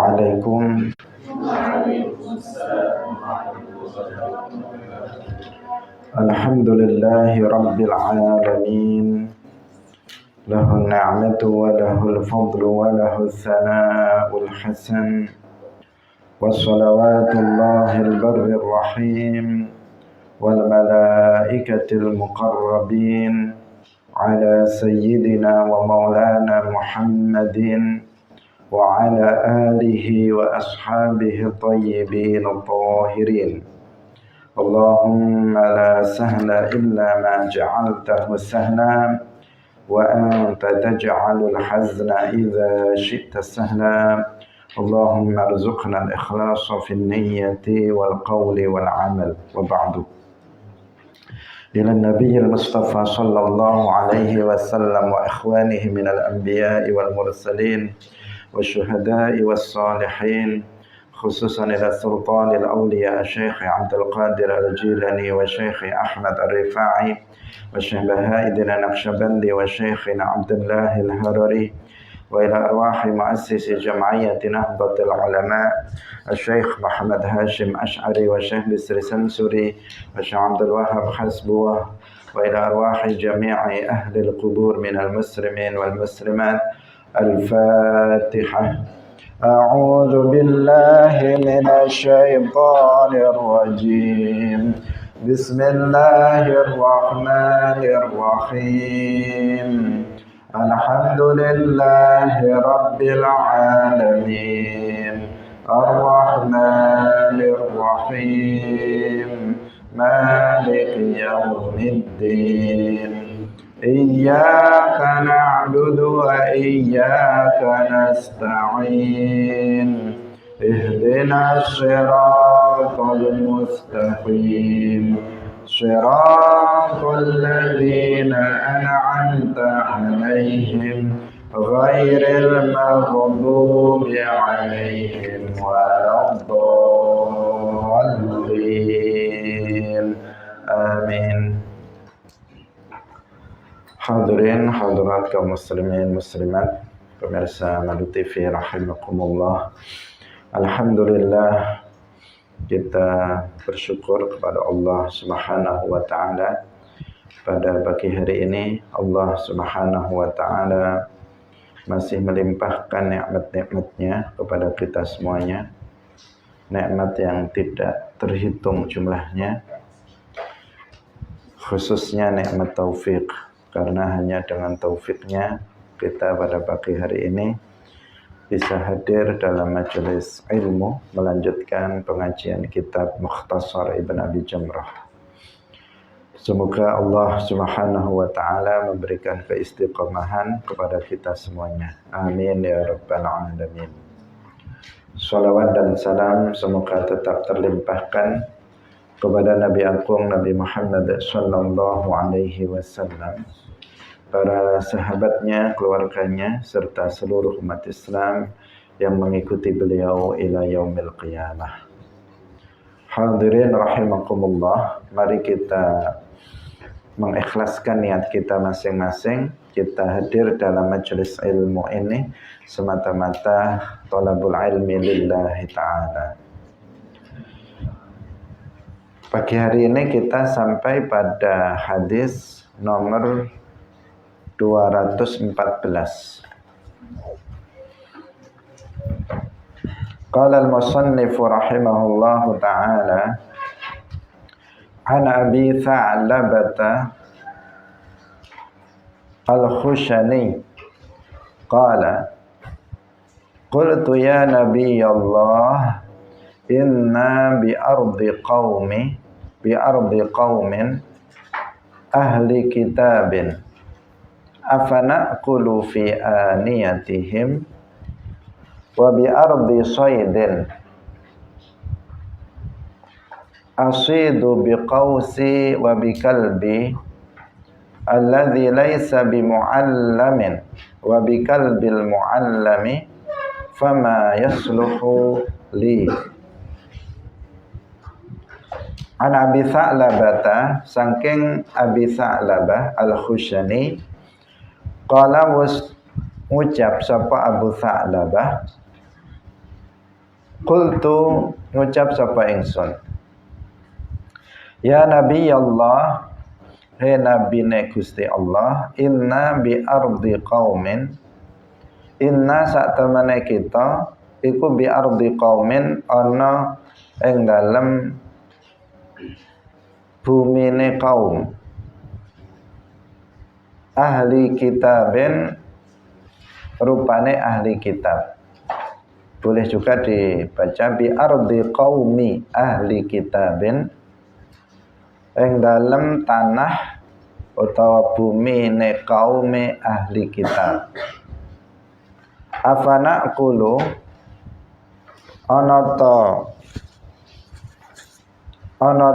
Assalamualaikum. Alhamdulillahi Rabbil Alamin. Lahul ni'matu wa lahul fadlu wa lahul thana'ul hasan. Wassalawatullahil barrir rahim wal malaikatil muqarrabin ala sayyidina wa maulana Muhammadin wa ala alihi wa ashabihi tayyibin tahirin. Allahumma la sahla illa ma ja'altahu sahla wa anta taj'alul hazna idza syi'ta sahla. Allahumma arzuqna al-ikhlasa fin niyyati wal qawli wal amal. Wa ba'du. Ila Nabiyil Mustafa sallallahu alaihi wasallam wa ikhwanihi minal anbiya'i wal mursalin wa syuhada'i was salihin, khususan ila sultanil awliya Syekh Abdul Qadir Al-Jilani wa Syekh Ahmad Ar-Rifa'i wa Syekh Bahaidina Naqsyabandi wa Syekh Abdullah Al-Harari wa ila arwahi muassisi jam'iyyati Nahdlatul Ulama Syekh Muhammad Hashim Ash'ari wa Syekh Bisri Sansuri wa Syekh Abdul Wahab Hasbuwah wa ila arwahi jami'i ahli al-qubur minal muslimin wal muslimat. Al-Fatihah. A'udzu billahi minasy syaithanir rajim. Bismillahirrahmanirrahim. Alhamdulillahi rabbil alamin. Ar-Rahmanir Rahim. Maliki yaumiddin. Iyyaka na'budu wa iyyaka nasta'in. Ihdinas siratal mustaqim. Siratal ladzina an'amta 'alaihim ghairil maghdubi 'alaihim waladdallin. Amin. Hadirin hadirat kaum muslimin muslimat, pemirsa Madu TV rahimakumullah. Alhamdulillah, kita bersyukur kepada Allah Subhanahu wa taala pada pagi hari ini. Allah Subhanahu wa taala masih melimpahkan nikmat-nikmatnya kepada kita semuanya. Nikmat yang tidak terhitung jumlahnya, khususnya nikmat taufik. Karena hanya dengan taufiknya kita pada pagi hari ini bisa hadir dalam majelis ilmu melanjutkan pengajian kitab Mukhtasar Ibn Abi Jamrah. Semoga Allah Subhanahu wa taala memberikan keistiqomahan kepada kita semuanya. Amin ya rabbal alamin. Salawat dan salam semoga tetap terlimpahkan kepada Nabi Agung Nabi Muhammad sallallahu alaihi wasallam, para sahabatnya, keluarganya, serta seluruh umat Islam yang mengikuti beliau ila yaumil qiyamah. Hadirin rahimakumullah, mari kita mengikhlaskan niat kita masing-masing. Kita hadir dalam majelis ilmu ini semata-mata thalabul ilmi lillahi ta'ala. Pagi hari ini kita sampai pada hadis nomor 214. Qala al-musannif rahimahullahu ta'ala an Abi Tha'labata al-Khushani qala qultu ya Nabi Allah inna bi ardi qaumin ahli kitabin afana'kulu fi aniyatihim wa bi ardi saydin asidu bi qawsi wa bi kalbi alladhi laysa bi mu'allamin wa bi kalbil mu'allami fama yasluhu li. An Abi Tha'labata, saking Abi Tha'labah Al-Khushani, qala ucap sapa Abu Tha'labah, Qultu ngucap sapa ingsun, ya Nabi Allah, he Nabi ne Gusti Allah, inna bi ardi qaumin, inna sak temene kita iku bi ardi qaumin ana ing dalem bumine kaum ahli kitabin, rupane ahli kitab. Boleh juga dibaca bi ardi qaumi ahli kitabin, ing dalem tanah utawa bumi ne kaume ahli kitab. Afana qulu ana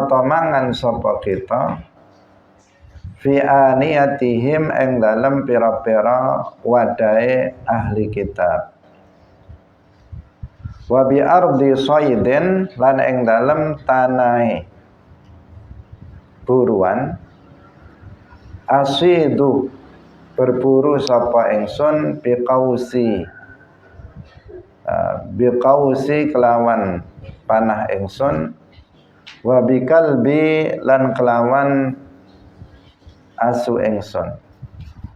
ta mangan sapa kita fi aniyatihim ing dalem pira-pira wadahe ahli kitab. Wa bi ardi saydin, lan ing dalem tanahe buruan, asidu berburu sapa ingsun biqausi kelawan panah ingsun, wa bikalbi lan kelawan asu ingsun,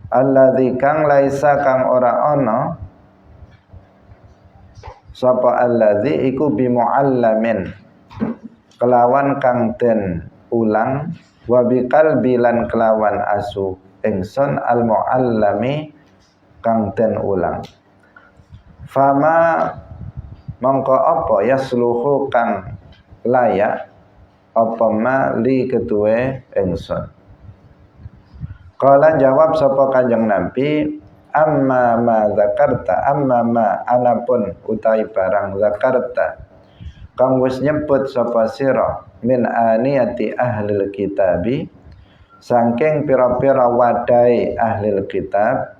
alladzi kang laisa kang ora ana sapa alladzi iku bimuallamin kelawan kang den ulang, wa biqalbi lan kelawan asu ingsun al muallami kang den ulang. Fama mongko apa yasluhu kang layak apa ma li kedue ingsun. Kala jawab sapa Kanjeng Nabi, amma ma zakarta, amma ma anapun utawi barang zakarta kang wis nyebut sapa sira min aniyati ahlil kitabi, saking pira-pira wadai ahlil kitab,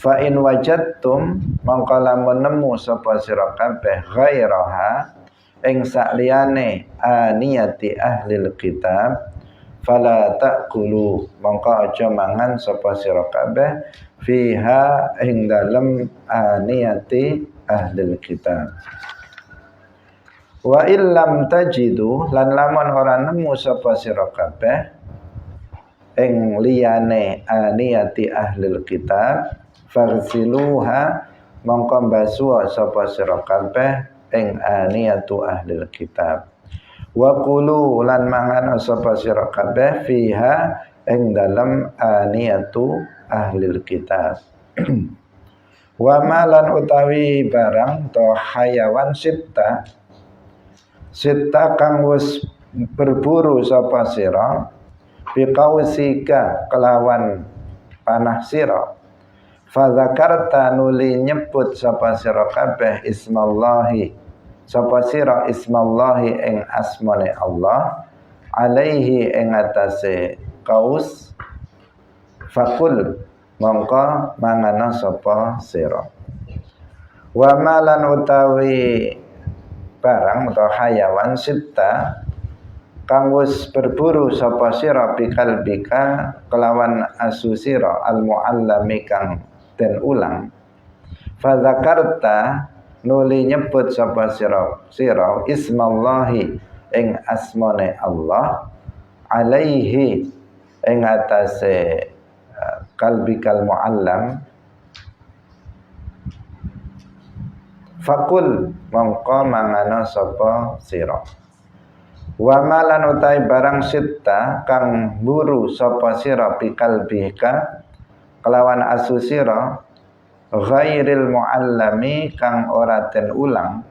fa in wajadtum mongko lamun nemu sapa sira kabeh ghairaha ing sakliyane aniyati ahlil kitab, fala ta'kulu mongko aja mangan sapa sira kabeh fiha ing dalem aniyati ahlil kitab. Wa illam tajidu, lan lamun ora nemu sapa sira kabeh ing liyane aniyati ahlil kitab, farsiluha mongko basuh sapa sira kabeh ing aniyatu ahlil kitab. Wa qulu lan mangan sapa sira kabeh fiha ing dalem aniyatu ahlil kitab. Wa malan utawi barang to hayawan sita kang wis berburu sapa sira biqausika kelawan panah sira, fa zakarta nuli nyebut sapa sira kabeh ismallahi sapa sira ismallahi ing asmane Allah, alaihi ing atase kaus, fakul mongko mangana sapa sira. Wa malan utawi barang atau hayawan sita kang wis berburu sapa sira bikalbika kelawan asu sira al muallami kang den ulang, fa zakarta nuli nyebut sapa sira ismallahi ing asmane Allah, alaihi ing atase kalbikal muallam, fakul mongko mangana sapa sira. Wa malan utai barang sita kang buru sapa sira bikalbika kelawan asu sira ghairil muallami kang ora den ulang,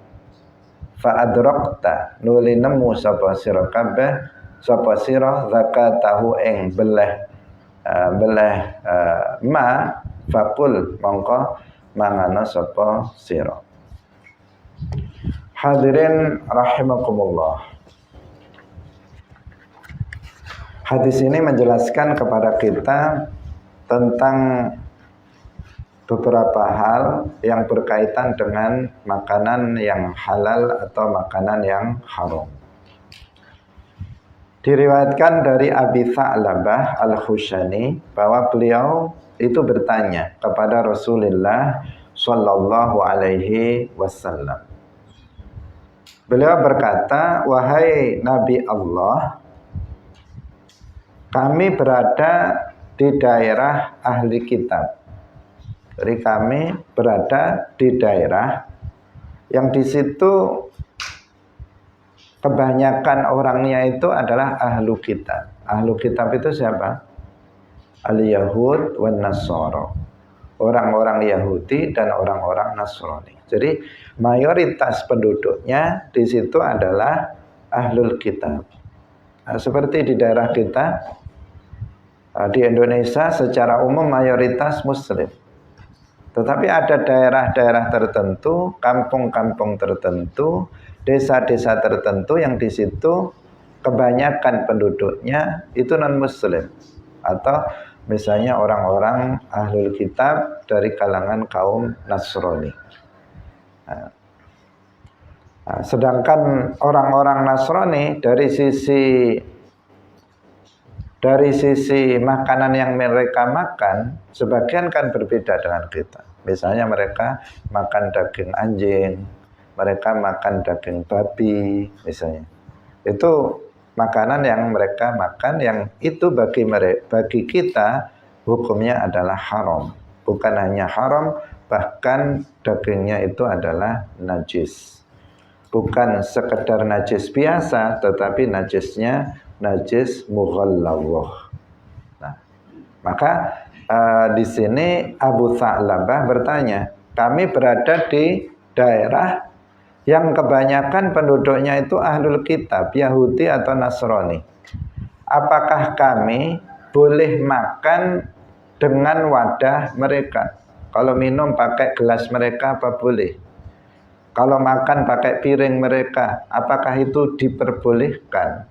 fa adrakta nuli nemu sapa sira kabeh sapa sira zakatahu ing beleh ma, fakul mongko mangana sapa sira. Hadirin rahimakumullah. Hadis ini menjelaskan kepada kita tentang beberapa hal yang berkaitan dengan makanan yang halal atau makanan yang haram. Diriwayatkan dari Abi Tha'labah Al-Khushani bahwa beliau itu bertanya kepada Rasulullah sallallahu alaihi wasallam, Beliau berkata, wahai Nabi Allah, kami berada di daerah ahli kitab. Jadi kami berada di daerah yang di situ kebanyakan orangnya itu adalah ahlu kitab. Ahlu kitab itu siapa? Al-Yahud wan Nasara. Orang-orang Yahudi dan orang-orang Nasrani. Jadi mayoritas penduduknya di situ adalah ahlul kitab. Nah, seperti di daerah kita di Indonesia secara umum mayoritas Muslim. Tetapi ada daerah-daerah tertentu, kampung-kampung tertentu, desa-desa tertentu yang di situ kebanyakan penduduknya itu non-Muslim, atau misalnya orang-orang ahlul kitab dari kalangan kaum Nasrani. Sedangkan orang-orang Nasrani dari sisi makanan yang mereka makan, sebagian kan berbeda dengan kita. Misalnya mereka makan daging anjing, mereka makan daging babi, misalnya. Itu makanan yang mereka makan, yang itu bagi kita hukumnya adalah haram. Bukan hanya haram, bahkan dagingnya itu adalah najis. Bukan sekedar najis biasa, tetapi najisnya najis mughallawah. Nah, maka di sini Abu Tha'labah bertanya, kami berada di daerah yang kebanyakan penduduknya itu ahlul kitab, Yahudi atau Nasrani. Apakah kami boleh makan dengan wadah mereka? Kalau minum pakai gelas mereka apa boleh? Kalau makan pakai piring mereka, apakah itu diperbolehkan?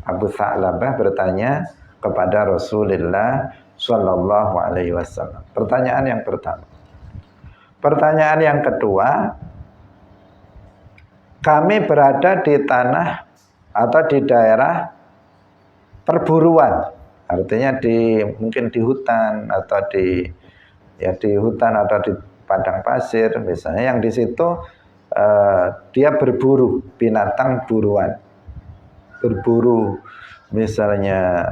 Abu Tha'labah bertanya kepada Rasulullah Shallallahu Alaihi Wasallam. Pertanyaan yang pertama. Pertanyaan yang kedua, kami berada di tanah atau di daerah perburuan, artinya mungkin di hutan atau di hutan atau di padang pasir, misalnya, yang di situ dia berburu binatang buruan. Berburu misalnya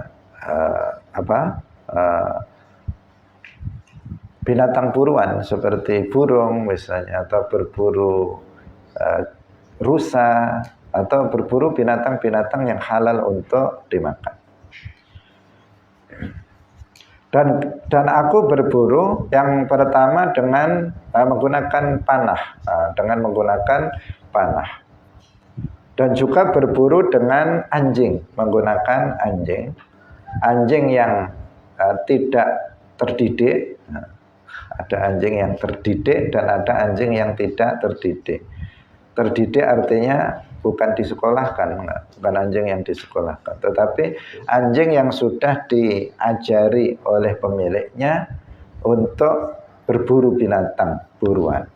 binatang buruan seperti burung misalnya, atau berburu rusa, atau berburu binatang-binatang yang halal untuk dimakan. Dan aku berburu yang pertama dengan menggunakan panah, dan juga berburu dengan anjing, menggunakan anjing yang tidak terdidik. Ada anjing yang terdidik dan ada anjing yang tidak terdidik. Terdidik artinya bukan disekolahkan, bukan anjing yang disekolahkan, tetapi anjing yang sudah diajari oleh pemiliknya untuk berburu binatang buruan,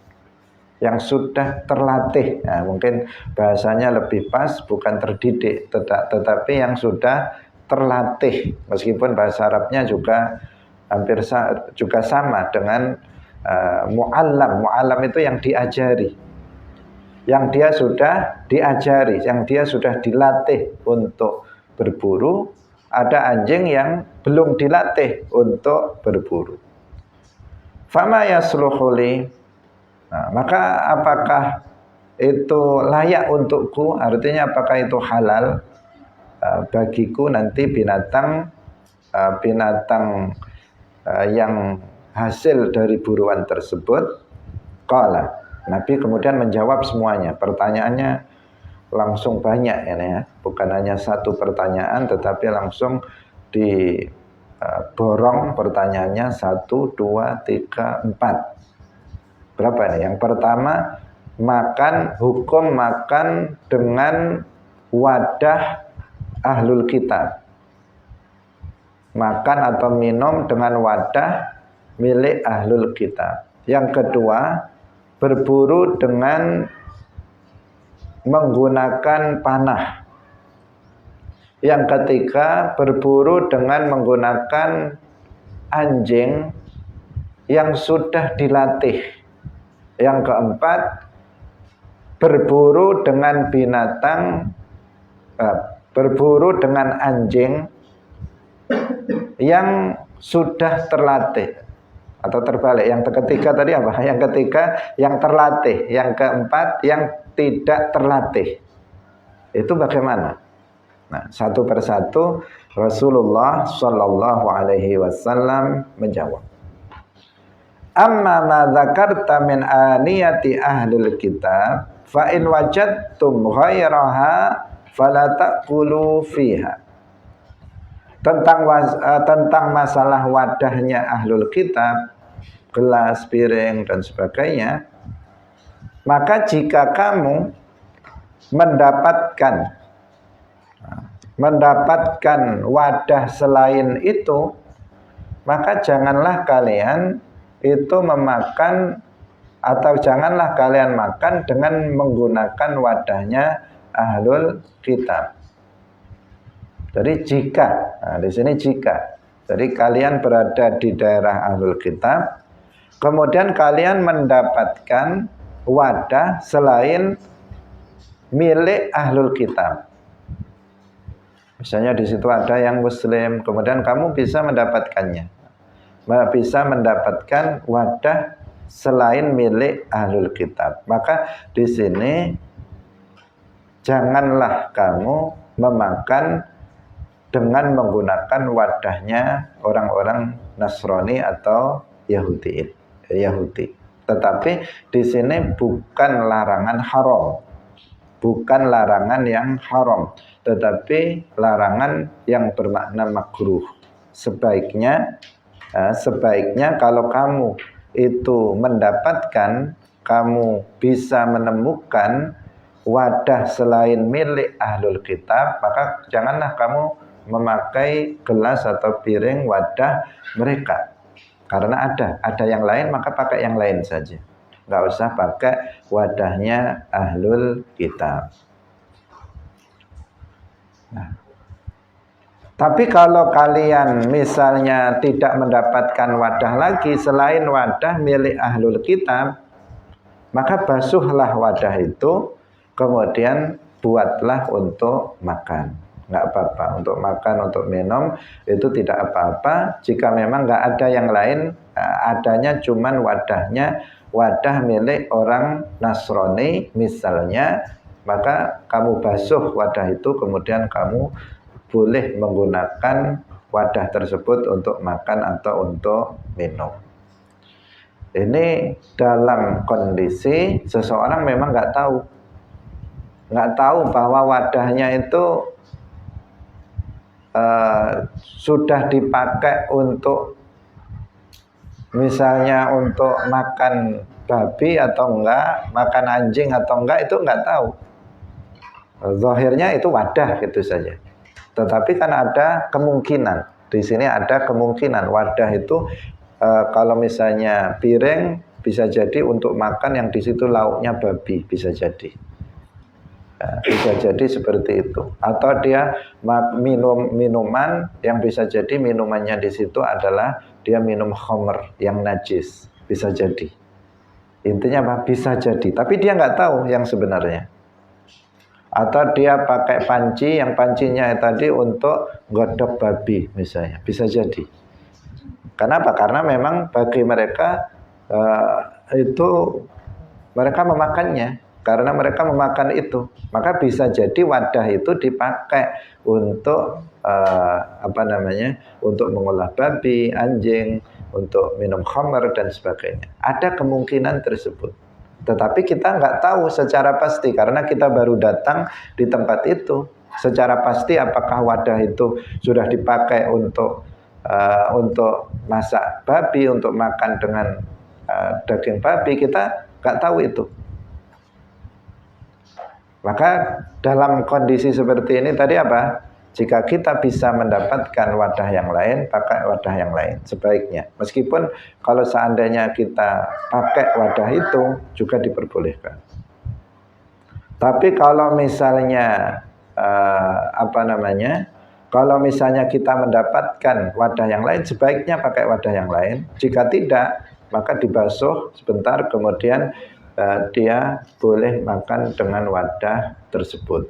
yang sudah terlatih. Nah, mungkin bahasanya lebih pas, bukan terdidik, tetapi yang sudah terlatih. Meskipun bahasa Arabnya juga hampir juga sama dengan mu'allam. Mu'allam itu yang diajari, yang dia sudah diajari, yang dia sudah dilatih untuk berburu. Ada anjing yang belum dilatih untuk berburu. Fama yasluhuli, nah, maka apakah itu layak untukku? Artinya apakah itu halal bagiku nanti binatang yang hasil dari buruan tersebut? Qala, Nabi kemudian menjawab semuanya. Pertanyaannya langsung banyak ya, bukan hanya satu pertanyaan, tetapi langsung diborong pertanyaannya 1, 2, 3, 4. Berapa nih? Yang pertama, hukum makan dengan wadah ahlul kitab. Makan atau minum dengan wadah milik ahlul kitab. Yang kedua, berburu dengan menggunakan panah. Yang ketiga, berburu dengan menggunakan anjing yang sudah dilatih. Yang keempat, berburu dengan binatang, berburu dengan anjing yang sudah terlatih, atau terbalik. Yang ketiga tadi apa? Yang ketiga yang terlatih, yang keempat yang tidak terlatih. Itu bagaimana? Nah, satu persatu Rasulullah Shallallahu Alaihi Wasallam menjawab. Amma ma dzakarta min aniyati ahlil kitab fa in wajadtum ghairaha fala taqulu fiha. Tentang masalah wadahnya ahlul kitab, gelas, piring dan sebagainya, maka jika kamu mendapatkan wadah selain itu, maka janganlah kalian itu memakan, atau janganlah kalian makan dengan menggunakan wadahnya ahlul kitab. Jadi jika, nah di sini jika, jadi kalian berada di daerah ahlul kitab, kemudian kalian mendapatkan wadah selain milik ahlul kitab. Misalnya di situ ada yang muslim, kemudian kamu bisa mendapatkannya, bisa mendapatkan wadah selain milik ahlul kitab. Maka di sini janganlah kamu memakan dengan menggunakan wadahnya orang-orang Nasrani atau Yahudi. Tetapi di sini bukan larangan haram, bukan larangan yang haram, tetapi larangan yang bermakna makruh. Sebaiknya kalau kamu itu mendapatkan, kamu bisa menemukan wadah selain milik ahlul kitab, maka janganlah kamu memakai gelas atau piring wadah mereka. Karena ada yang lain, maka pakai yang lain saja. Nggak usah pakai wadahnya ahlul kitab. Nah, tapi kalau kalian misalnya tidak mendapatkan wadah lagi selain wadah milik ahlul kitab, maka basuhlah wadah itu, kemudian buatlah untuk makan. Nggak apa-apa, untuk makan, untuk minum itu tidak apa-apa. Jika memang nggak ada yang lain, adanya cuman wadah milik orang Nasrani misalnya, maka kamu basuh wadah itu, kemudian kamu boleh menggunakan wadah tersebut untuk makan atau untuk minum. Ini dalam kondisi seseorang memang nggak tahu bahwa wadahnya itu sudah dipakai untuk misalnya untuk makan babi atau enggak, makan anjing atau enggak, itu enggak tahu. Zahirnya itu wadah gitu saja. Tetapi kan ada kemungkinan. Di sini ada kemungkinan wadah itu kalau misalnya piring bisa jadi untuk makan yang di situ lauknya babi, bisa jadi. Bisa jadi seperti itu. Atau dia minum minuman yang bisa jadi minumannya di situ adalah dia minum khamr yang najis, bisa jadi. Intinya apa? Bisa jadi. Tapi dia nggak tahu yang sebenarnya. Atau dia pakai panci, yang pancinya tadi untuk godok babi misalnya, bisa jadi. Kenapa? Karena memang bagi mereka itu mereka memakannya. Karena mereka memakan itu, maka bisa jadi wadah itu dipakai untuk untuk mengolah babi, anjing, untuk minum khamr dan sebagainya. Ada kemungkinan tersebut, tetapi kita nggak tahu secara pasti karena kita baru datang di tempat itu. Secara pasti apakah wadah itu sudah dipakai untuk masak babi, untuk makan dengan daging babi, kita nggak tahu itu. Maka dalam kondisi seperti ini tadi apa? Jika kita bisa mendapatkan wadah yang lain, pakai wadah yang lain sebaiknya. Meskipun kalau seandainya kita pakai wadah itu juga diperbolehkan. Tapi kalau misalnya kalau misalnya kita mendapatkan wadah yang lain, sebaiknya pakai wadah yang lain. Jika tidak, maka dibasuh sebentar, kemudian dia boleh makan dengan wadah tersebut,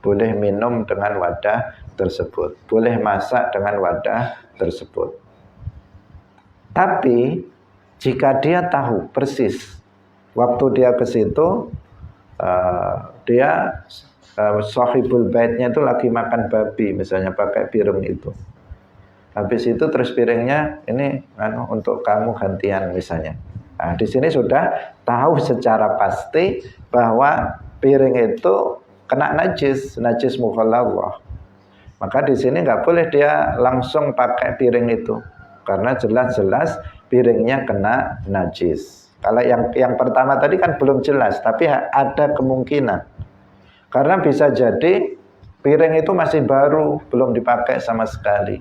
boleh minum dengan wadah tersebut, boleh masak dengan wadah tersebut. Tapi jika dia tahu persis waktu dia ke situ, dia sahibul baitnya itu lagi makan babi, misalnya pakai piring itu. Habis itu terus piringnya ini untuk kamu gantian misalnya. Nah, di sini sudah tahu secara pasti bahwa piring itu kena najis mughalladhah. Maka di sini nggak boleh dia langsung pakai piring itu, karena jelas-jelas piringnya kena najis. Kalau yang pertama tadi kan belum jelas, tapi ada kemungkinan. Karena bisa jadi piring itu masih baru, belum dipakai sama sekali.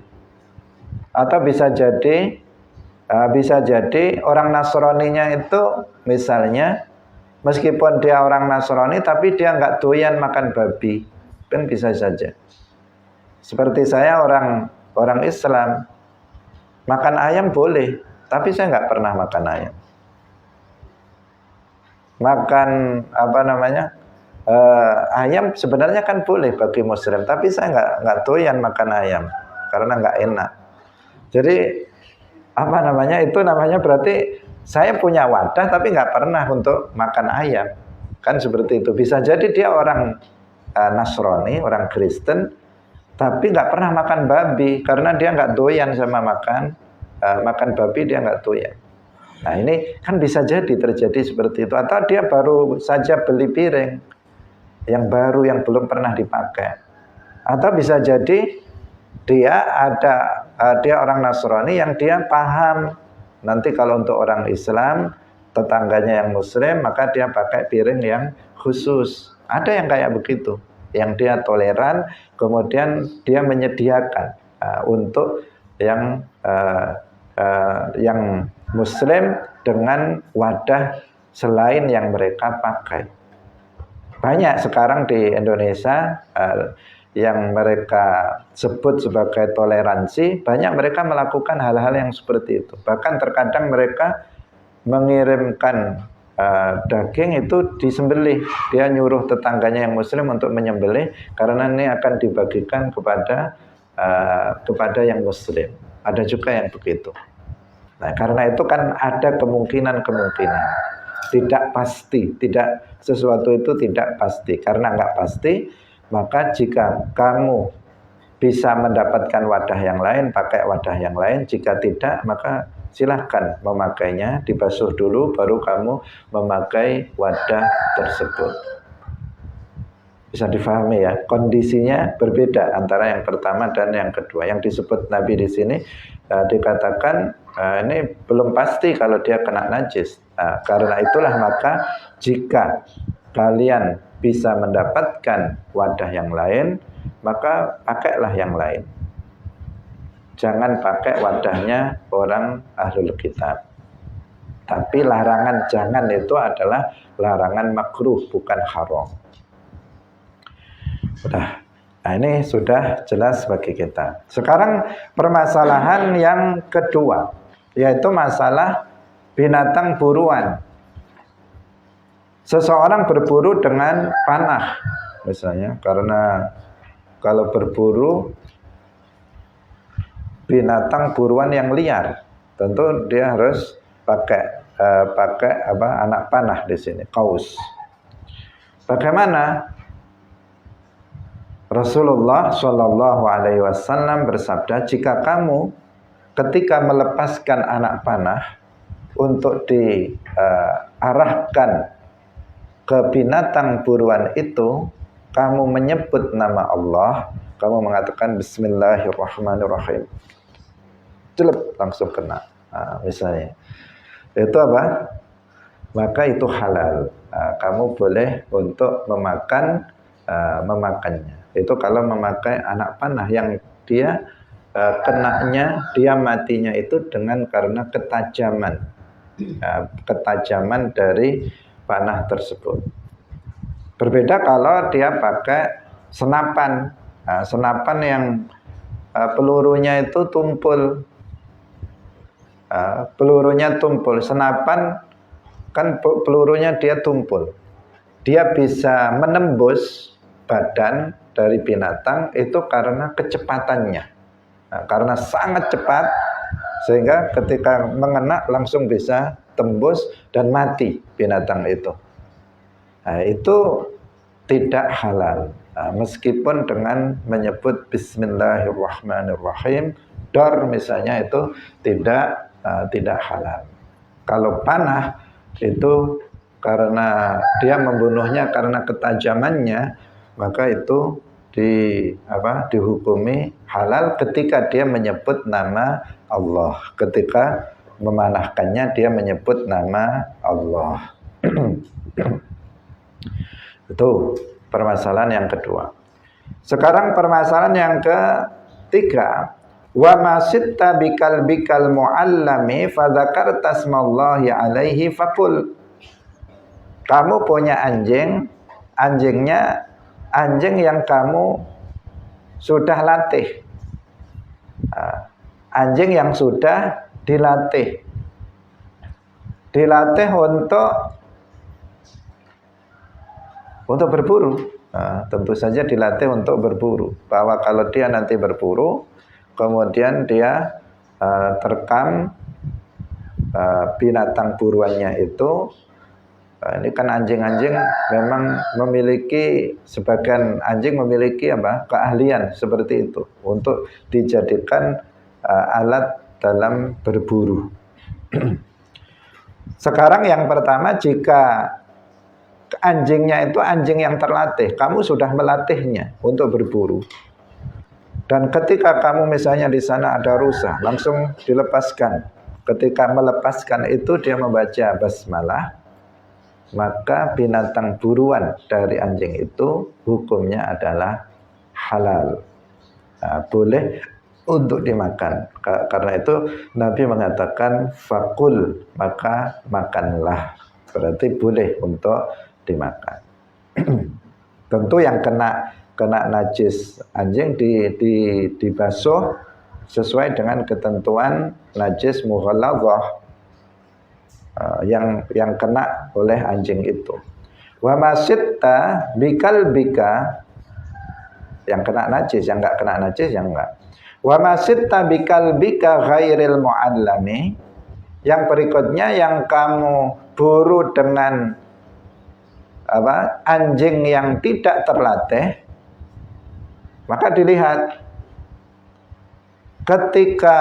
Atau bisa jadi orang Nasraninya itu misalnya meskipun dia orang Nasrani tapi dia nggak doyan makan babi, kan bisa saja. Seperti saya orang Islam, makan ayam boleh, tapi saya nggak pernah makan ayam. Makan ayam sebenarnya kan boleh bagi Muslim, tapi saya nggak doyan makan ayam karena nggak enak. Jadi itu namanya berarti saya punya wadah tapi nggak pernah untuk makan ayam, kan seperti itu. Bisa jadi dia orang Nasrani, orang Kristen, tapi nggak pernah makan babi karena dia nggak doyan sama makan babi, dia nggak doyan. Nah ini kan bisa jadi terjadi seperti itu. Atau dia baru saja beli piring yang baru yang belum pernah dipakai. Atau bisa jadi dia orang Nasrani yang dia paham nanti kalau untuk orang Islam tetangganya yang Muslim maka dia pakai piring yang khusus. Ada yang kayak begitu, yang dia toleran, kemudian dia menyediakan untuk yang Muslim dengan wadah selain yang mereka pakai. Banyak sekarang di Indonesia yang mereka sebut sebagai toleransi, banyak mereka melakukan hal-hal yang seperti itu. Bahkan terkadang mereka mengirimkan daging itu disembelih. Dia nyuruh tetangganya yang Muslim untuk menyembelih karena ini akan dibagikan kepada yang Muslim. Ada juga yang begitu. Nah, karena itu kan ada kemungkinan tidak pasti, sesuatu itu tidak pasti. Karena nggak pasti, maka jika kamu bisa mendapatkan wadah yang lain, pakai wadah yang lain. Jika tidak, maka silahkan memakainya, dibasuh dulu, baru kamu memakai wadah tersebut. Bisa difahami ya, kondisinya berbeda antara yang pertama dan yang kedua. Yang disebut Nabi di sini dikatakan ini belum pasti kalau dia kena najis. Karena itulah maka jika kalian bisa mendapatkan wadah yang lain, maka pakailah yang lain. Jangan pakai wadahnya orang ahlul kitab. Tapi larangan jangan itu adalah larangan makruh, bukan haram. Nah ini sudah jelas bagi kita. Sekarang permasalahan yang kedua, yaitu masalah binatang buruan. Seseorang berburu dengan panah, misalnya, karena kalau berburu binatang buruan yang liar, tentu dia harus pakai anak panah di sini, qaus. Bagaimana? Rasulullah Shallallahu Alaihi Wasallam bersabda, jika kamu ketika melepaskan anak panah untuk diarahkan ke binatang buruan itu, kamu menyebut nama Allah, kamu mengatakan Bismillahirrahmanirrahim, jelek langsung kena. Misalnya, itu apa? Maka itu halal. Kamu boleh untuk memakannya. Itu kalau memakai anak panah yang dia dia matinya itu karena ketajaman dari panah tersebut. Berbeda kalau dia pakai senapan, senapan yang pelurunya itu tumpul, senapan kan pelurunya dia tumpul. Dia bisa menembus badan dari binatang itu karena kecepatannya. Nah, karena sangat cepat sehingga ketika mengena langsung bisa tembus dan mati binatang itu. Nah, itu tidak halal. Nah, meskipun dengan menyebut Bismillahirrahmanirrahim, dor misalnya itu tidak halal. Kalau panah itu karena dia membunuhnya karena ketajamannya, maka itu dihukumi halal ketika dia menyebut nama Allah. Ketika memanahkannya dia menyebut nama Allah. Itu permasalahan yang kedua. Sekarang permasalahan yang ketiga, wa masitta bikal muallami fa dzakarta smallahi alaihi faqul. Kamu punya anjing, anjingnya anjing yang kamu sudah latih. Anjing yang sudah dilatih. Dilatih untuk berburu. Nah, tentu saja dilatih untuk berburu. Bahwa kalau dia nanti berburu, kemudian dia terekam binatang buruannya itu. Ini kan anjing-anjing memang memiliki, sebagian anjing memiliki keahlian seperti itu untuk dijadikan alat dalam berburu. Sekarang yang pertama, jika anjingnya itu anjing yang terlatih, kamu sudah melatihnya untuk berburu. Dan ketika kamu misalnya di sana ada rusa, langsung dilepaskan. Ketika melepaskan itu dia membaca basmalah, maka binatang buruan dari anjing itu hukumnya adalah halal. Boleh untuk dimakan. Karena itu Nabi mengatakan fakul, maka makanlah. Berarti boleh untuk dimakan. Tentu yang kena najis anjing dibasuh sesuai dengan ketentuan najis mughalladhah yang kena oleh anjing itu. Wa masitta bika, yang kena najis, yang enggak kena najis yang enggak. Wa masitta bika ghairil muallami, yang berikutnya yang kamu buru dengan anjing yang tidak terlatih, maka dilihat ketika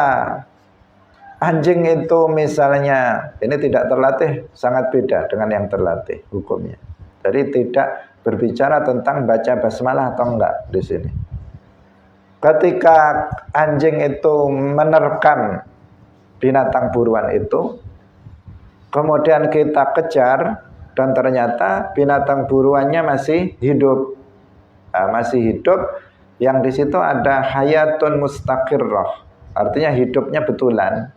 anjing itu misalnya ini tidak terlatih, sangat beda dengan yang terlatih hukumnya. Jadi tidak berbicara tentang baca basmalah atau enggak di sini. Ketika anjing itu menerkam binatang buruan itu, kemudian kita kejar dan ternyata binatang buruannya masih hidup. Masih hidup, yang di situ ada hayatun mustaqirrah. Artinya hidupnya betulan.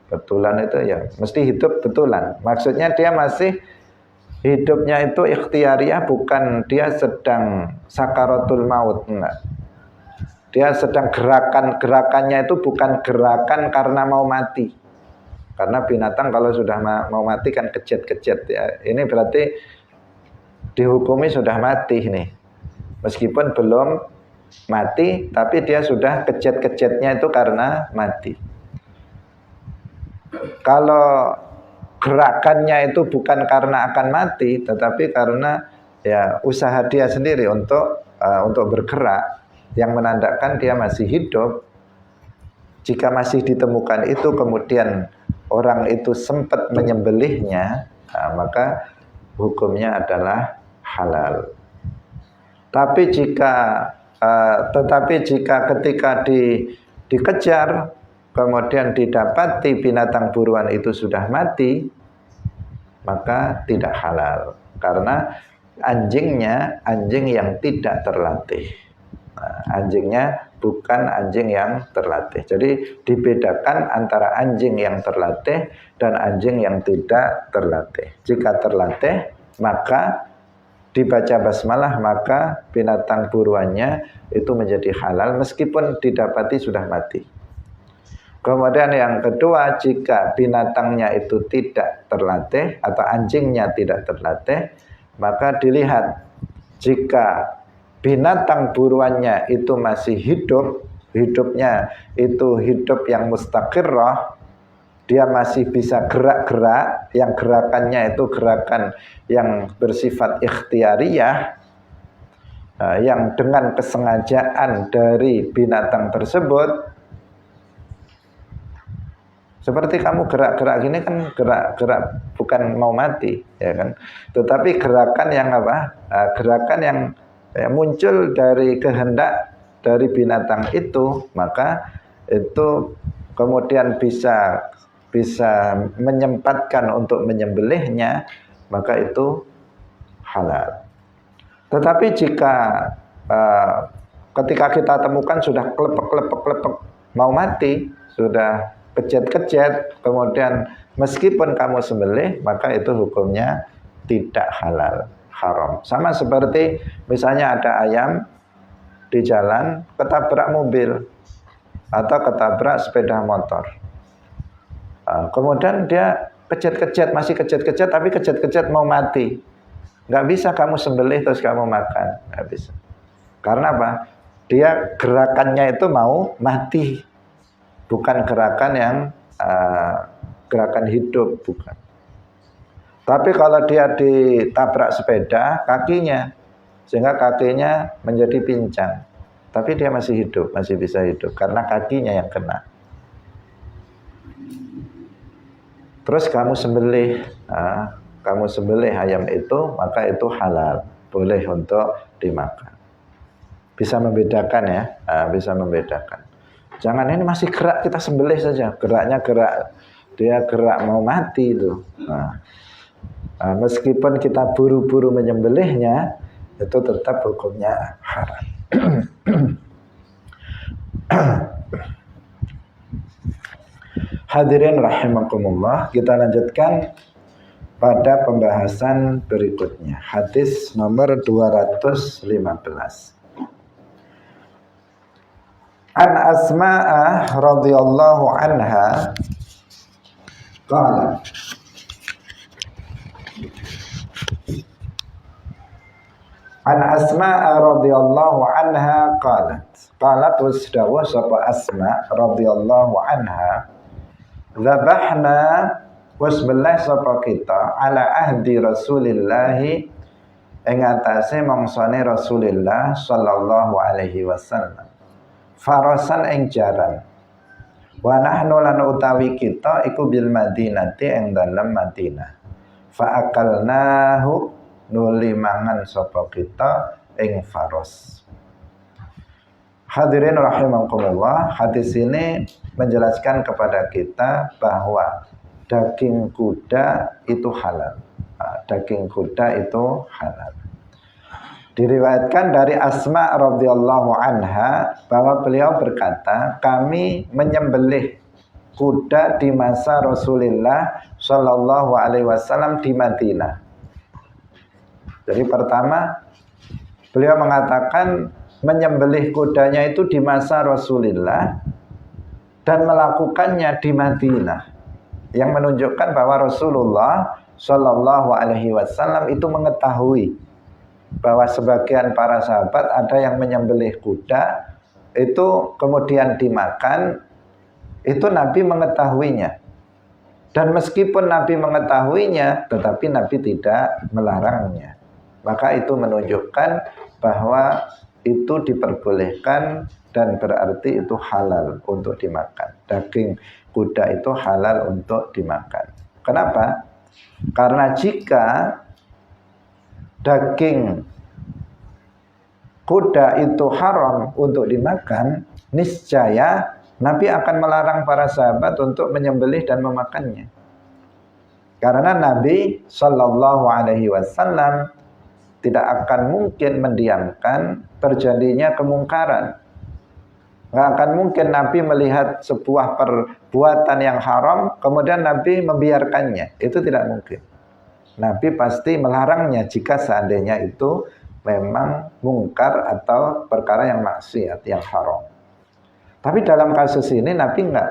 Betulan itu ya mesti hidup betulan. Maksudnya dia masih hidupnya itu ikhtiariah, bukan dia sedang sakaratul maut, enggak. Dia sedang gerakannya itu bukan gerakan karena mau mati. Karena binatang kalau sudah mau mati kan kejet-kejet ya. Ini berarti dihukumi sudah mati nih. Meskipun belum mati, tapi dia sudah kejet-kejetnya itu karena mati. Kalau gerakannya itu bukan karena akan mati, tetapi karena ya usaha dia sendiri untuk bergerak, yang menandakan dia masih hidup. Jika masih ditemukan itu kemudian orang itu sempat menyembelihnya, maka hukumnya adalah halal. Tetapi jika ketika dikejar kemudian didapati binatang buruan itu sudah mati, maka tidak halal. Karena anjingnya anjing yang tidak terlatih. Anjingnya bukan anjing yang terlatih. Jadi dibedakan antara anjing yang terlatih dan anjing yang tidak terlatih. Jika terlatih, maka dibaca basmalah, maka binatang buruannya itu menjadi halal meskipun didapati sudah mati. Kemudian yang kedua, jika binatangnya itu tidak terlatih atau anjingnya tidak terlatih, maka dilihat jika binatang buruannya itu masih hidup, hidupnya itu hidup yang mustaqirrah, dia masih bisa gerak-gerak, yang gerakannya itu gerakan yang bersifat ikhtiariyah, yang dengan kesengajaan dari binatang tersebut. Seperti kamu gerak-gerak gini kan gerak-gerak bukan mau mati, ya kan? Tetapi gerakan yang apa? Gerakan yang muncul dari kehendak dari binatang itu, maka itu kemudian bisa menyempatkan untuk menyembelihnya, maka itu halal. Tetapi jika ketika kita temukan sudah klepek mau mati, sudah kejet-kejet, kemudian meskipun kamu sembelih, maka itu hukumnya tidak halal, haram. Sama seperti misalnya ada ayam di jalan ketabrak mobil atau ketabrak sepeda motor. Kemudian dia kejet-kejet, masih kejet-kejet, tapi kejet-kejet mau mati. Nggak bisa kamu sembelih terus kamu makan, nggak bisa. Karena apa? Dia gerakannya itu mau mati. Bukan gerakan yang gerakan hidup, bukan. Tapi kalau dia ditabrak sepeda, kakinya, sehingga kakinya menjadi pincang. Tapi dia masih hidup, masih bisa hidup, karena kakinya yang kena. Terus kamu sembelih ayam itu, maka itu halal, boleh untuk dimakan. Bisa membedakan ya, bisa membedakan. Jangan ini masih gerak kita sembelih saja, geraknya gerak, dia gerak mau mati itu. Meskipun kita buru-buru menyembelihnya, itu tetap hukumnya haram. Hadirin rahimakumullah, kita lanjutkan pada pembahasan berikutnya. Hadis nomor 215. An Asma'ah radhiyallahu anha qala An Asma'ah radhiyallahu anha qalat wasdawa sapa Asma radhiyallahu anha dzabahna wasbillah sapa kita ala ahdi Rasulillah ing atase mangsane Rasulullah sallallahu alaihi wasallam farasan ing jaran wa nahnu lan utawi kita iku bil Madinati ing dalem Madinah fa akalnahu nuli mangan sapa kita ing faras. Hadirin rahimakumullah, hadis ini menjelaskan kepada kita bahwa daging kuda itu halal. Daging kuda itu halal. Diriwayatkan dari Asma radhiyallahu anha bahwa beliau berkata, kami menyembelih kuda di masa Rasulullah sallallahu alaihi wasallam di Madinah. Jadi pertama beliau mengatakan menyembelih kudanya itu di masa Rasulullah dan melakukannya di Madinah, yang menunjukkan bahwa Rasulullah sallallahu alaihi wasallam itu mengetahui bahwa sebagian para sahabat ada yang menyembelih kuda itu kemudian dimakan, itu Nabi mengetahuinya. Dan meskipun Nabi mengetahuinya, tetapi Nabi tidak melarangnya. Maka itu menunjukkan bahwa itu diperbolehkan dan berarti itu halal untuk dimakan. Daging kuda itu halal untuk dimakan. Kenapa? Karena jika daging kuda itu haram untuk dimakan, niscaya Nabi akan melarang para sahabat untuk menyembelih dan memakannya. Karena Nabi Shallallahu Alaihi Wasallam tidak akan mungkin mendiamkan terjadinya kemungkaran. Nggak akan mungkin Nabi melihat sebuah perbuatan yang haram, kemudian Nabi membiarkannya. Itu tidak mungkin. Nabi pasti melarangnya jika seandainya itu memang mungkar atau perkara yang maksiat, yang haram. Tapi dalam kasus ini Nabi enggak.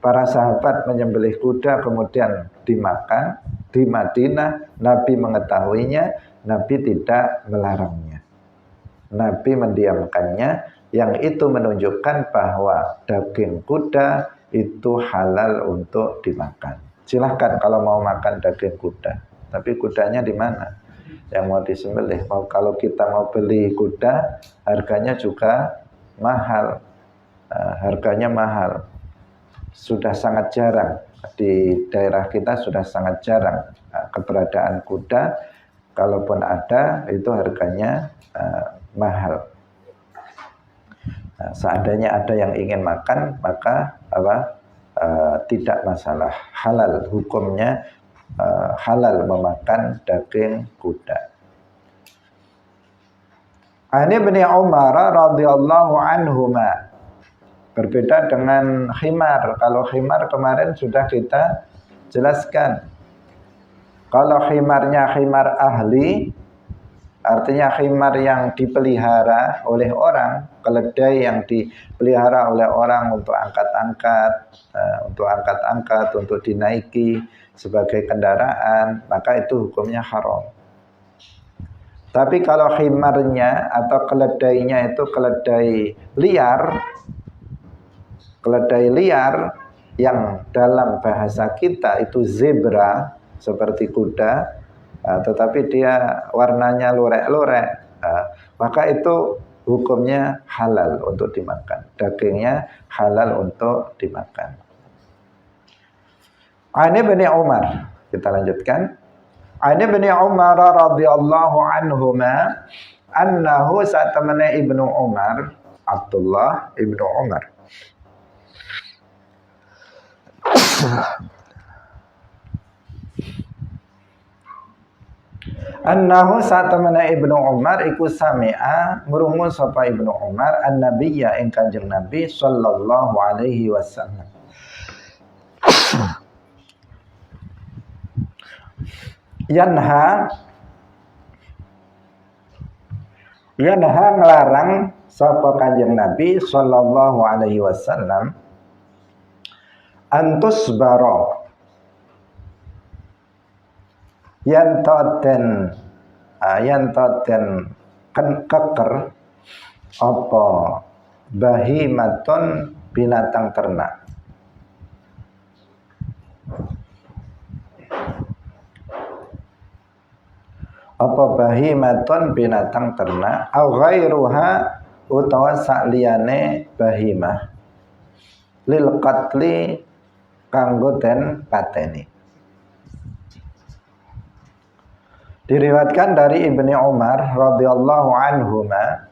para sahabat menyembelih kuda kemudian dimakan di Madinah. Nabi mengetahuinya, Nabi tidak melarangnya. Nabi mendiamkannya, yang itu menunjukkan bahwa daging kuda itu halal untuk dimakan. Silahkan kalau mau makan daging kuda, tapi kudanya di mana yang mau disembelih? Kalau kita mau beli kuda, harganya juga mahal. Harganya mahal. Sudah sangat jarang di daerah kita, sudah sangat jarang keberadaan kuda. Kalaupun ada, itu harganya mahal. Seandainya ada yang ingin makan, maka tidak masalah, halal hukumnya, halal memakan daging kuda. Ani bin Umar radhiyallahu anhuma. Berbeda dengan khimar. Kalau khimar kemarin sudah kita jelaskan. Kalau khimarnya khimar ahli, artinya khimar yang dipelihara oleh orang, keledai yang dipelihara oleh orang untuk angkat-angkat, untuk dinaiki sebagai kendaraan, maka itu hukumnya haram. Tapi kalau khimarnya atau keledainya itu keledai liar yang dalam bahasa kita itu zebra, seperti kuda, tetapi dia warnanya lorek-lorek, maka itu hukumnya halal untuk dimakan. Dagingnya halal untuk dimakan. Ani bin Umar, kita lanjutkan. Ani bin Umar radhiyallahu anhuma annahu satamana Ibnu Umar, Abdullah Ibnu Umar. Annahu satamana Ibnu Umar iku sami'a murungu sapa Ibnu Umar an-nabiyya ing Kanjeng Nabi sallallahu alaihi wasallam. Yanha ngelarang sapa Kanjeng Nabi sallallahu alaihi wasallam antus baro yantoten keker apa bahimatun binatang ternak. Apa bahimatun binatang ternak au ghairuha utawa sakliyane bahimah lil qatli kanggo den pateni. Diriwayatkan dari Ibnu Umar radhiyallahu anhuma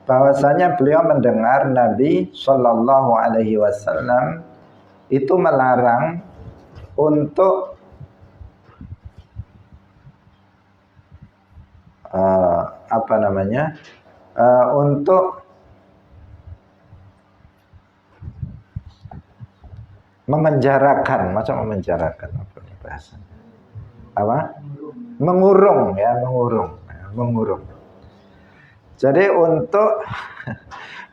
bahwasanya beliau mendengar Nabi sallallahu alaihi wasallam itu melarang untuk untuk memenjarakan, macam memenjarakan apa nih bahasanya? Mengurung. Jadi untuk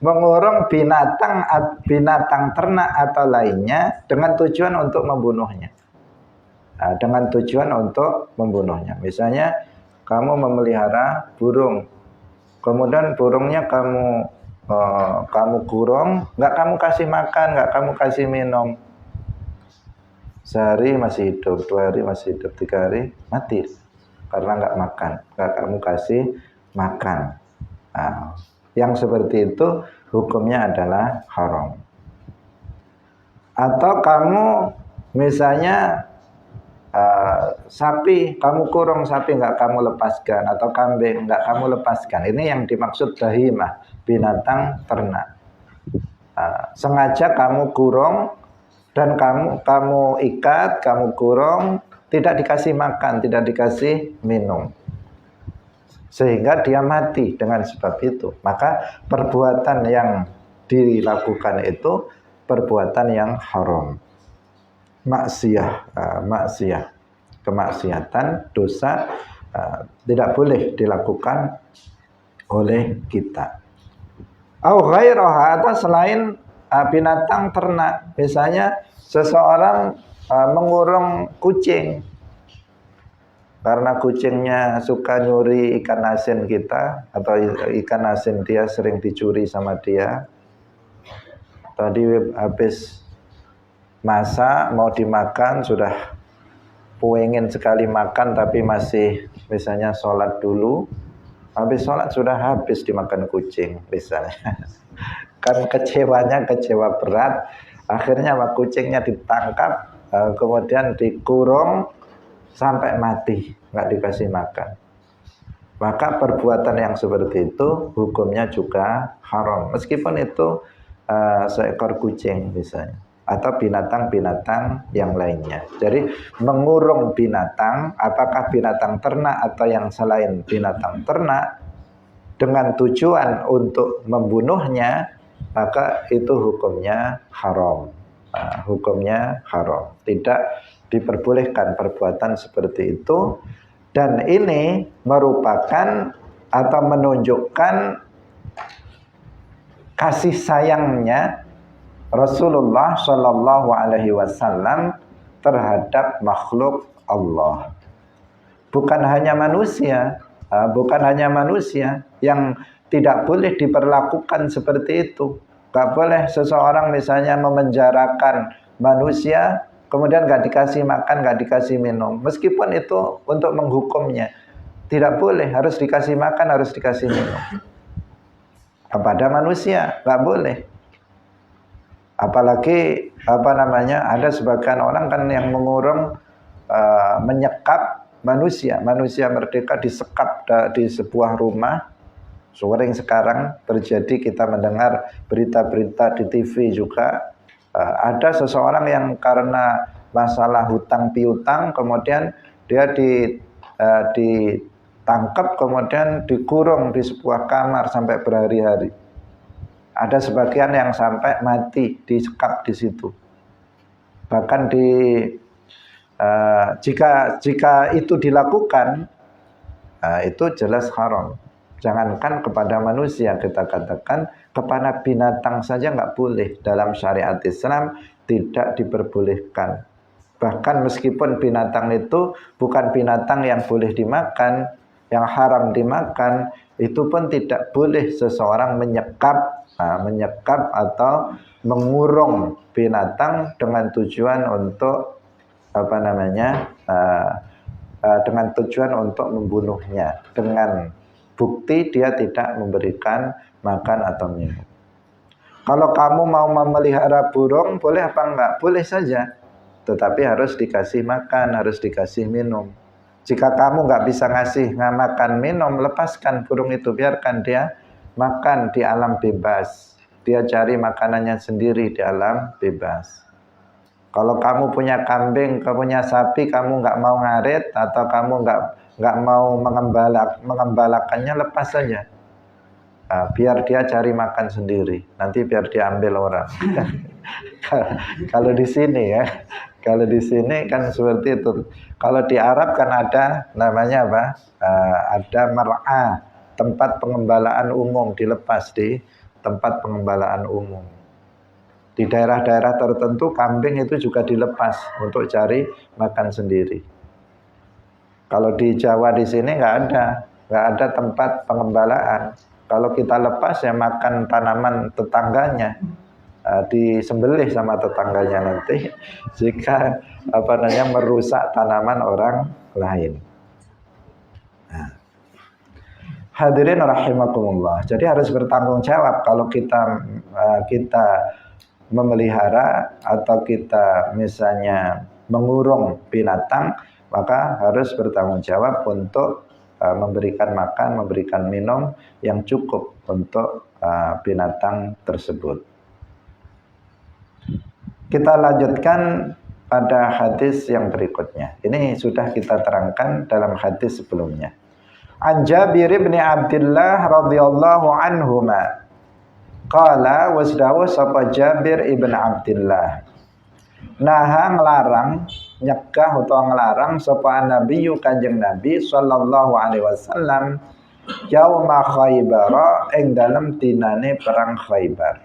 mengurung binatang ternak atau lainnya dengan tujuan untuk membunuhnya. Misalnya kamu memelihara burung, kemudian burungnya kamu kurung, nggak kamu kasih makan, nggak kamu kasih minum. Sehari masih hidup, 2 hari masih hidup, 3 hari mati karena nggak makan, nggak kamu kasih makan. Yang seperti itu hukumnya adalah haram. Atau kamu misalnya sapi, kamu kurung sapi nggak kamu lepaskan, atau kambing nggak kamu lepaskan. Ini yang dimaksud bahimah, binatang ternak. Sengaja kamu kurung dan kamu ikat, kamu kurung, tidak dikasih makan, tidak dikasih minum, sehingga dia mati dengan sebab itu. Maka perbuatan yang dilakukan itu perbuatan yang haram, maksiat, kemaksiatan, dosa, tidak boleh dilakukan oleh kita. Au ghairaha, atau selain binatang ternak, misalnya seseorang mengurung kucing karena kucingnya suka nyuri ikan asin kita, atau ikan asin dia sering dicuri sama dia. Tadi habis masak mau dimakan, sudah pengen sekali makan tapi masih misalnya sholat dulu, habis sholat sudah habis dimakan kucing misalnya. Kan kecewanya kecewa berat, akhirnya kucingnya ditangkap, kemudian dikurung sampai mati, nggak dikasih makan. Maka perbuatan yang seperti itu hukumnya juga haram, meskipun itu seekor kucing misalnya, atau binatang-binatang yang lainnya. Jadi mengurung binatang, apakah binatang ternak atau yang selain binatang ternak, dengan tujuan untuk membunuhnya, maka itu hukumnya haram. Hukumnya haram, tidak diperbolehkan perbuatan seperti itu. Dan ini merupakan atau menunjukkan kasih sayangnya Rasulullah Shallallahu Alaihi Wasallam terhadap makhluk Allah. Bukan hanya manusia, yang tidak boleh diperlakukan seperti itu. Gak boleh seseorang misalnya memenjarakan manusia, kemudian gak dikasih makan, gak dikasih minum, meskipun itu untuk menghukumnya. Tidak boleh, harus dikasih makan, harus dikasih minum. Kepada manusia gak boleh. Apalagi ada sebagian orang kan yang mengurung, menyekap manusia merdeka disekap di sebuah rumah. Sering sekarang terjadi, kita mendengar berita-berita di TV juga, ada seseorang yang karena masalah hutang piutang, kemudian dia ditangkap, kemudian dikurung di sebuah kamar sampai berhari-hari. Ada sebagian yang sampai mati disekap di situ. Bahkan jika itu dilakukan, itu jelas haram. Jangankan kepada manusia, kita katakan kepada binatang saja nggak boleh. Dalam syariat Islam tidak diperbolehkan. Bahkan meskipun binatang itu bukan binatang yang boleh dimakan, yang haram dimakan, itu pun tidak boleh seseorang menyekap atau mengurung binatang dengan tujuan untuk dengan tujuan untuk membunuhnya, dengan bukti dia tidak memberikan makan atau minum. Kalau kamu mau memelihara burung, boleh apa enggak? Boleh saja, tetapi harus dikasih makan, harus dikasih minum. Jika kamu nggak bisa ngasih makan minum, lepaskan burung itu, biarkan dia makan di alam bebas. Dia cari makanannya sendiri di alam bebas. Kalau kamu punya kambing, kamu punya sapi, kamu nggak mau ngarit, atau kamu nggak mau mengembalakannya, lepas saja. Biar dia cari makan sendiri. Nanti biar diambil orang. Kalau di sini ya, kalau di sini kan seperti itu. Kalau di Arab kan ada namanya apa? Ada mar'ah, tempat pengembalaan umum, dilepas di tempat pengembalaan umum. Di daerah-daerah tertentu kambing itu juga dilepas untuk cari makan sendiri. Kalau di Jawa di sini nggak ada tempat pengembalaan. Kalau kita lepas ya makan tanaman tetangganya, disembelih sama tetangganya nanti jika merusak tanaman orang lain. Hadirin rahimakumullah. Jadi harus bertanggung jawab kalau kita memelihara atau kita misalnya mengurung binatang, maka harus bertanggung jawab untuk memberikan makan, memberikan minum yang cukup untuk binatang tersebut. Kita lanjutkan pada hadis yang berikutnya. Ini sudah kita terangkan dalam hadis sebelumnya. An Jabir bin Abdullah radhiyallahu anhuma qala wasdawu sapa Jabir ibn Abdullah naha nglarang nyegah utawa nglarang sapa nabiyyu kanjeng Nabi sallallahu alaihi wasallam yauma Khaybar ing dalem dinane perang Khaybar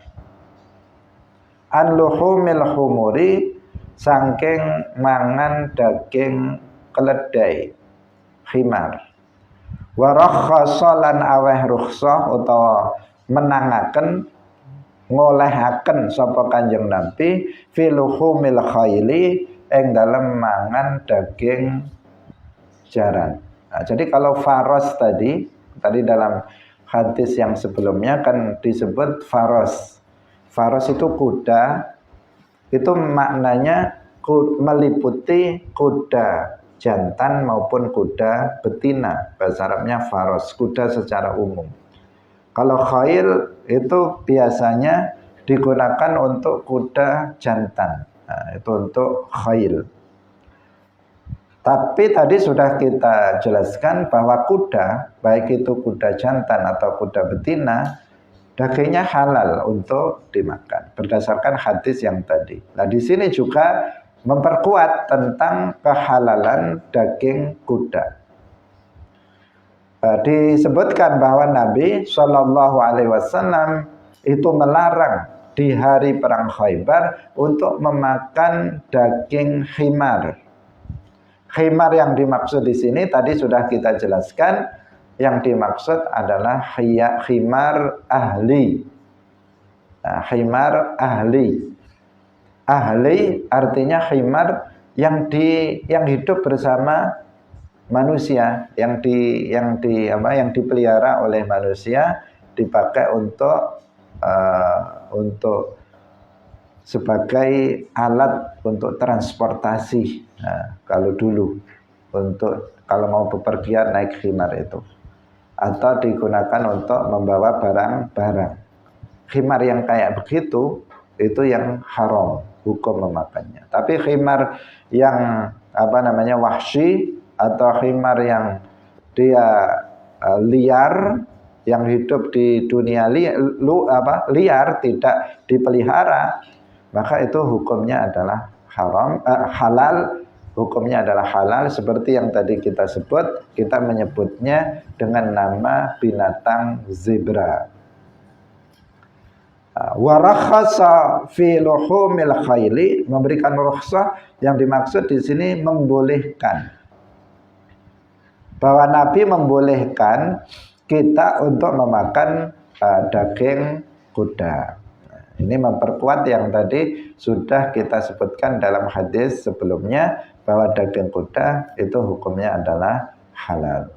an luhumil humuri saking mangan daging keledai khimar. Wa rakhasa lan aweh rukhsah utawa menangaken ngolehaken sapa Kanjeng Nabi filuhumil khayli ing dalem mangan daging jaran. Nah, jadi kalau faros tadi dalam hadis yang sebelumnya kan disebut faros. Faros itu kuda, itu maknanya meliputi kuda jantan maupun kuda betina. Bahasa Arabnya faros, kuda secara umum. Kalau khayl itu biasanya digunakan untuk kuda jantan. Nah, itu untuk khayl. Tapi tadi sudah kita jelaskan bahwa kuda, baik itu kuda jantan atau kuda betina, dagingnya halal untuk dimakan berdasarkan hadis yang tadi. Nah, di sini juga memperkuat tentang kehalalan daging kuda. Disebutkan bahwa Nabi Shallallahu Alaihi Wasallam itu melarang di hari perang Khaybar untuk memakan daging khimar. Khimar yang dimaksud di sini tadi sudah kita jelaskan, yang dimaksud adalah khimar ahli. Nah, khimar ahli. Ahli artinya khimar yang hidup bersama manusia, yang dipelihara oleh manusia, dipakai untuk sebagai alat untuk transportasi. Nah, kalau dulu kalau mau bepergian naik khimar itu, atau digunakan untuk membawa barang-barang. Khimar yang kayak begitu itu yang haram hukum memakannya. Tapi khimar yang wahsy atau khimar yang dia liar, yang hidup di dunia liar, tidak dipelihara, maka itu hukumnya adalah halal. Hukumnya adalah halal, seperti yang tadi kita sebut, kita menyebutnya dengan nama binatang zebra. Wa rakhasa fi luhumil khayli, memberikan rukhsah, yang dimaksud di sini membolehkan. Bahwa Nabi membolehkan kita untuk memakan daging kuda. Ini memperkuat yang tadi sudah kita sebutkan dalam hadis sebelumnya, bahwa daging kuda itu hukumnya adalah halal.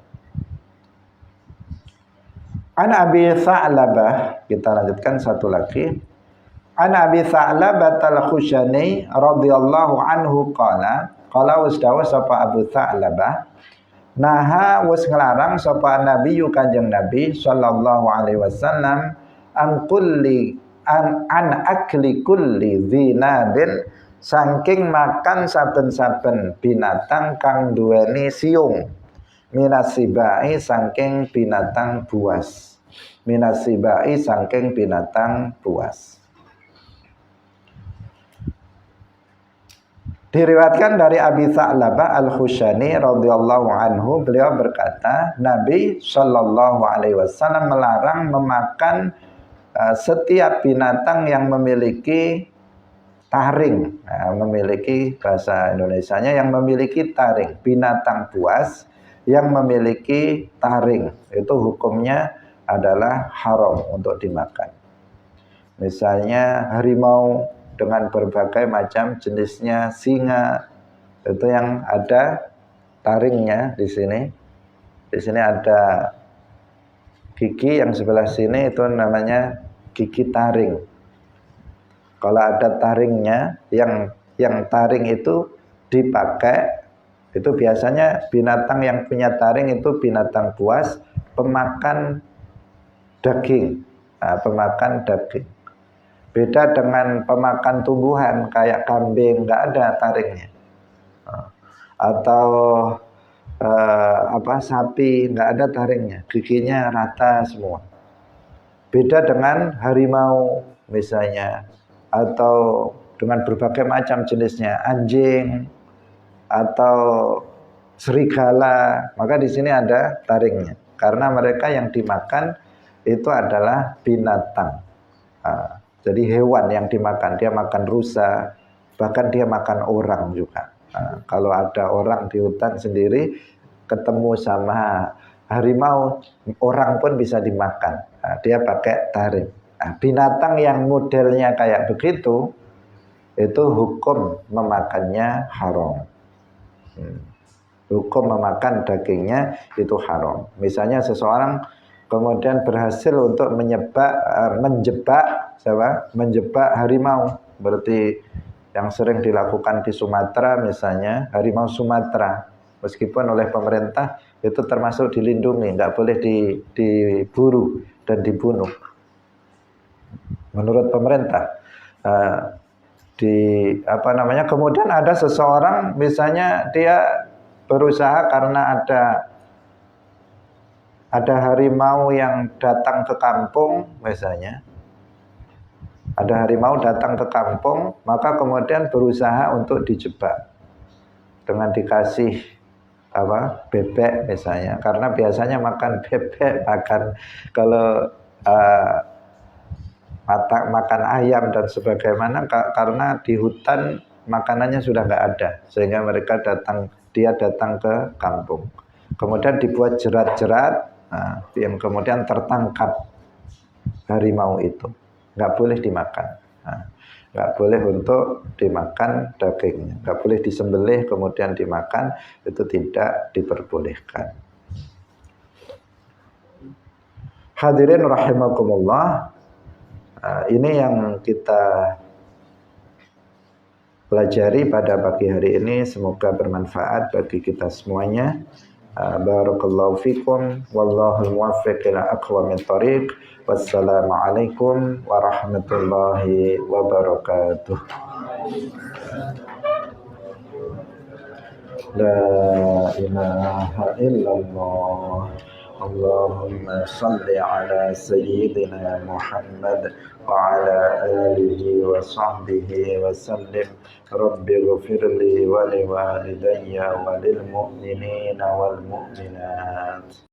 An Abi Tha'labah, kita lanjutkan satu lagi. An Abi Tha'labah al-Khushani radhiyallahu anhu qala wasdawa sapa Abu Tha'labah, naha wis nglarang sapa Nabi Kanjeng Nabi sallallahu alaihi wasallam an akli kulli dzinabin, saking makan saben-saben binatang kang duweni siung, minasibai saking binatang buas, minasibai saking binatang buas. Diriwayatkan dari Abi Tha'labah al-Khushani radhiyallahu anhu, beliau berkata, Nabi sallallahu alaihi wasallam melarang memakan setiap binatang yang memiliki taring. Nah, memiliki, bahasa Indonesianya, yang memiliki taring. Binatang buas yang memiliki taring, itu hukumnya adalah haram untuk dimakan. Misalnya harimau dengan berbagai macam jenisnya, singa, itu yang ada taringnya di sini. Di sini ada gigi, yang sebelah sini itu namanya gigi taring. Kalau ada taringnya, yang taring itu dipakai, itu biasanya binatang yang punya taring itu binatang buas, pemakan daging. Nah, pemakan daging. Beda dengan pemakan tumbuhan kayak kambing, nggak ada taringnya. Atau sapi, nggak ada taringnya, giginya rata semua. Beda dengan harimau misalnya, atau dengan berbagai macam jenisnya, anjing atau serigala, maka di sini ada taringnya, karena mereka yang dimakan itu adalah binatang. Jadi hewan yang dimakan, dia makan rusa, bahkan dia makan orang juga. Nah, kalau ada orang di hutan sendiri ketemu sama harimau, orang pun bisa dimakan. Nah, dia pakai tarim. Nah, binatang yang modelnya kayak begitu, itu hukum memakannya haram. Hukum memakan dagingnya itu haram. Misalnya seseorang kemudian berhasil untuk menjebak harimau, berarti yang sering dilakukan di Sumatera misalnya, harimau Sumatera, meskipun oleh pemerintah itu termasuk dilindungi, nggak boleh diburu dan dibunuh. Menurut pemerintah, kemudian ada seseorang misalnya dia berusaha karena ada harimau yang datang ke kampung misalnya, ada harimau datang ke kampung, maka kemudian berusaha untuk dijebak dengan dikasih bebek misalnya, karena biasanya makan bebek, kalau makan ayam dan sebagaimana, karena di hutan makanannya sudah nggak ada, sehingga dia datang ke kampung, kemudian dibuat jerat-jerat, yang kemudian tertangkap harimau itu, nggak boleh dimakan, nggak boleh untuk dimakan dagingnya, nggak boleh disembelih kemudian dimakan, itu tidak diperbolehkan. Hadirin rahimakumullah, ini yang kita pelajari pada pagi hari ini, semoga bermanfaat bagi kita semuanya. Barakallahu fikum, wallahul muwaffiq ila aqwamit thoriq. Wassalamualaikum warahmatullahi wabarakatuh. La ilaha illallah. Allahumma salli ala sayyidina Muhammad wa ala alihi wa sahbihi wa sallim. Rabbi ghfirli wa liwalidayya wa lil mu'minina wal mu'minat.